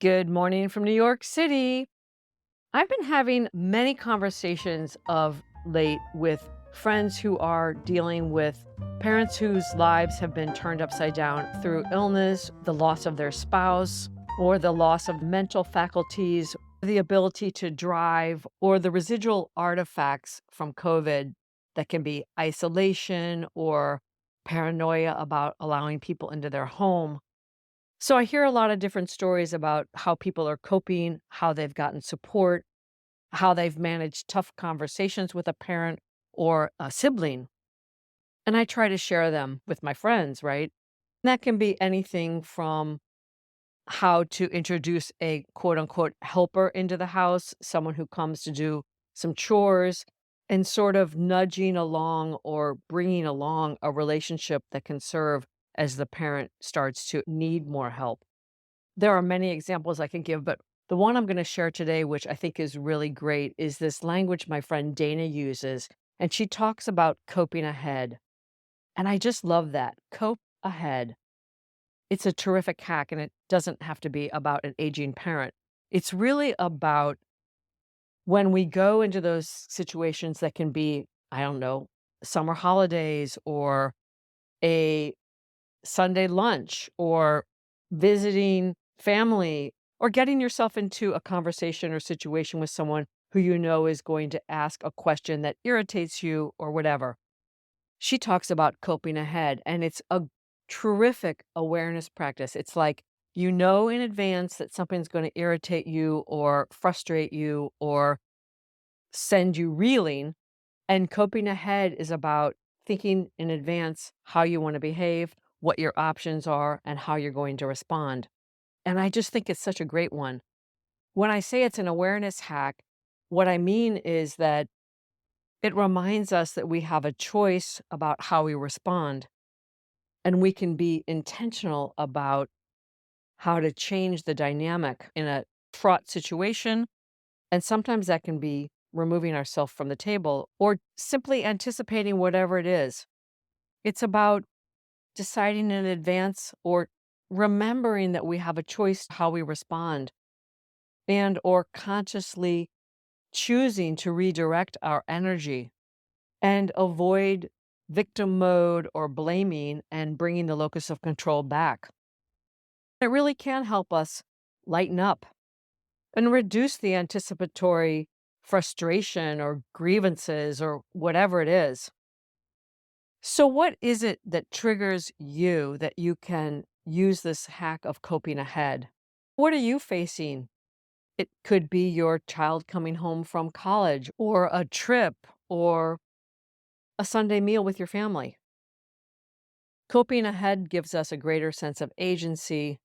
Good morning from New York City. I've been having many conversations of late with friends who are dealing with parents whose lives have been turned upside down through illness, the loss of their spouse, or the loss of mental faculties, the ability to drive, or the residual artifacts from COVID that can be isolation or paranoia about allowing people into their home. So I hear a lot of different stories about how people are coping, how they've gotten support, how they've managed tough conversations with a parent or a sibling. And I try to share them with my friends, right? That can be anything from how to introduce a quote unquote helper into the house, someone who comes to do some chores, and sort of nudging along or bringing along a relationship that can serve as the parent starts to need more help. There are many examples I can give, but the one I'm gonna share today, which I think is really great, is this language my friend Dana uses, and she talks about coping ahead. And I just love that. Cope ahead. It's a terrific hack, and it doesn't have to be about an aging parent. It's really about when we go into those situations that can be, I don't know, summer holidays or a Sunday lunch or visiting family or getting yourself into a conversation or situation with someone who you know is going to ask a question that irritates you or whatever. She talks about coping ahead, and it's a terrific awareness practice. It's like you know in advance that something's going to irritate you or frustrate you or send you reeling, and coping ahead is about thinking in advance how you want to behave, what your options are, and how you're going to respond. And I just think it's such a great one. When I say it's an awareness hack, what I mean is that it reminds us that we have a choice about how we respond, and we can be intentional about how to change the dynamic in a fraught situation. And sometimes that can be removing ourselves from the table or simply anticipating whatever it is. It's about deciding in advance or remembering that we have a choice how we respond and or consciously choosing to redirect our energy and avoid victim mode or blaming and bringing the locus of control back. It really can help us lighten up and reduce the anticipatory frustration or grievances or whatever it is. So, what is it that triggers you that you can use this hack of coping ahead? What are you facing? It could be your child coming home from college or a trip or a Sunday meal with your family. Coping ahead gives us a greater sense of agency,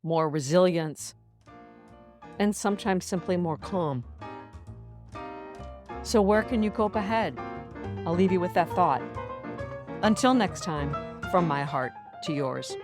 more resilience, and sometimes simply more calm. So, where can you cope ahead? I'll leave you with that thought. Until next time, from my heart to yours.